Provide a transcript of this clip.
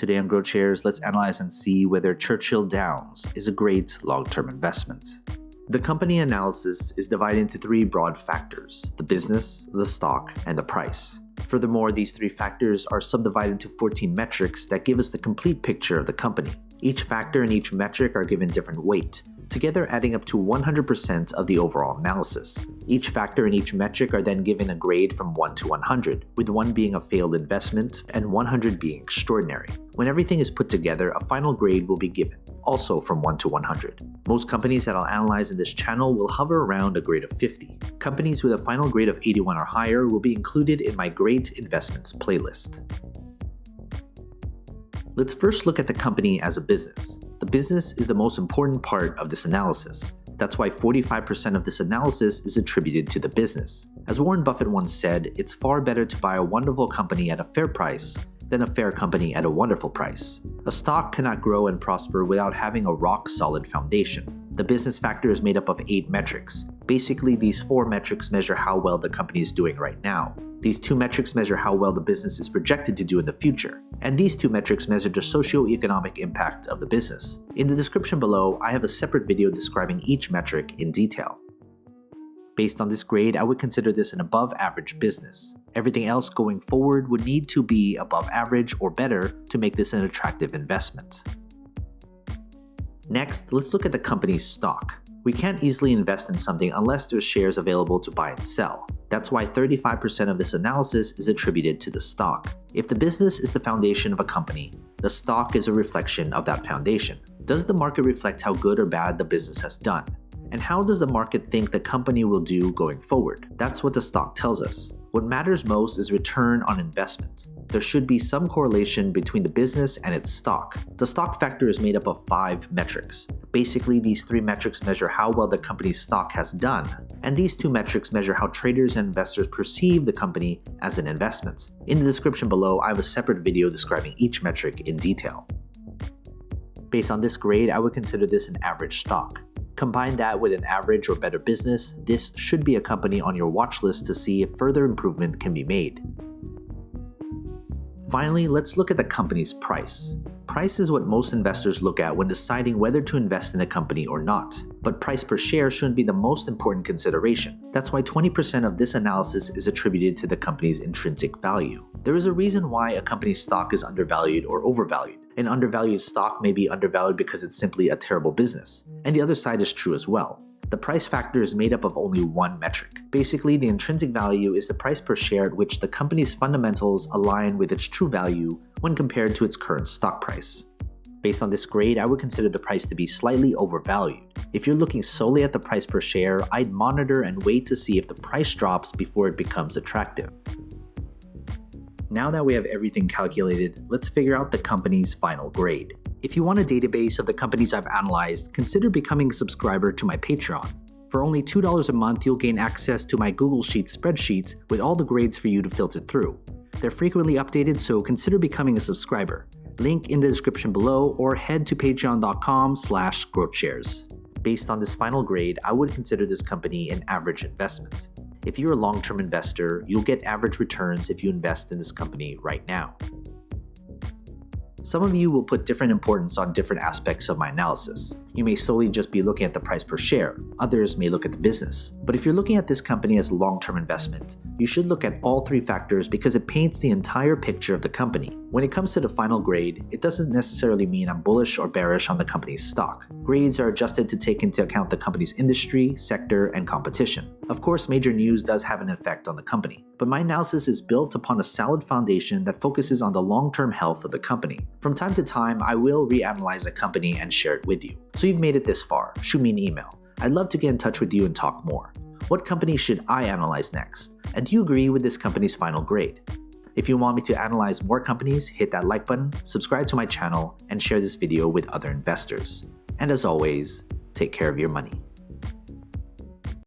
Today on GrowthShares, let's analyze and see whether Churchill Downs is a great long-term investment. The company analysis is divided into three broad factors: the business, the stock, and the price. Furthermore, these three factors are subdivided into 14 metrics that give us the complete picture of the company. Each factor and each metric are given different weight, together adding up to 100% of the overall analysis. Each factor and each metric are then given a grade from 1 to 100, with 1 being a failed investment and 100 being extraordinary. When everything is put together, a final grade will be given, also from 1 to 100. Most companies that I'll analyze in this channel will hover around a grade of 50. Companies with a final grade of 81 or higher will be included in my Great Investments playlist. Let's first look at the company as a business. The business is the most important part of this analysis. That's why 45% of this analysis is attributed to the business. As Warren Buffett once said, it's far better to buy a wonderful company at a fair price than a fair company at a wonderful price. A stock cannot grow and prosper without having a rock-solid foundation. The business factor is made up of 8 metrics. Basically, these 4 metrics measure how well the company is doing right now. These 2 metrics measure how well the business is projected to do in the future. And these 2 metrics measure the socio-economic impact of the business. In the description below, I have a separate video describing each metric in detail. Based on this grade, I would consider this an above-average business. Everything else going forward would need to be above average or better to make this an attractive investment. Next, let's look at the company's stock. We can't easily invest in something unless there's shares available to buy and sell. That's why 35% of this analysis is attributed to the stock. If the business is the foundation of a company, the stock is a reflection of that foundation. Does the market reflect how good or bad the business has done? And how does the market think the company will do going forward? That's what the stock tells us. What matters most is return on investment. There should be some correlation between the business and its stock. The stock factor is made up of 5 metrics. Basically, these 3 metrics measure how well the company's stock has done, and these 2 metrics measure how traders and investors perceive the company as an investment. In the description below, I have a separate video describing each metric in detail. Based on this grade, I would consider this an average stock. Combine that with an average or better business, this should be a company on your watch list to see if further improvement can be made. Finally, let's look at the company's price. Price is what most investors look at when deciding whether to invest in a company or not. But price per share shouldn't be the most important consideration. That's why 20% of this analysis is attributed to the company's intrinsic value. There is a reason why a company's stock is undervalued or overvalued. An undervalued stock may be undervalued because it's simply a terrible business. And the other side is true as well. The price factor is made up of only 1 metric. Basically, the intrinsic value is the price per share at which the company's fundamentals align with its true value when compared to its current stock price. Based on this grade, I would consider the price to be slightly overvalued. If you're looking solely at the price per share, I'd monitor and wait to see if the price drops before it becomes attractive. Now that we have everything calculated, let's figure out the company's final grade. If you want a database of the companies I've analyzed, consider becoming a subscriber to my Patreon. For only $2 a month, you'll gain access to my Google Sheets spreadsheet with all the grades for you to filter through. They're frequently updated, so consider becoming a subscriber. Link in the description below, or head to patreon.com/growthshares. Based on this final grade, I would consider this company an average investment. If you're a long-term investor, you'll get average returns if you invest in this company right now. Some of you will put different importance on different aspects of my analysis. You may solely just be looking at the price per share. Others may look at the business. But if you're looking at this company as a long-term investment, you should look at all 3 factors because it paints the entire picture of the company. When it comes to the final grade, it doesn't necessarily mean I'm bullish or bearish on the company's stock. Grades are adjusted to take into account the company's industry, sector, and competition. Of course, major news does have an effect on the company, but my analysis is built upon a solid foundation that focuses on the long-term health of the company. From time to time, I will reanalyze a company and share it with you. So you've made it this far, shoot me an email. I'd love to get in touch with you and talk more. What company should I analyze next? And do you agree with this company's final grade? If you want me to analyze more companies, hit that like button, subscribe to my channel, and share this video with other investors. And as always, take care of your money.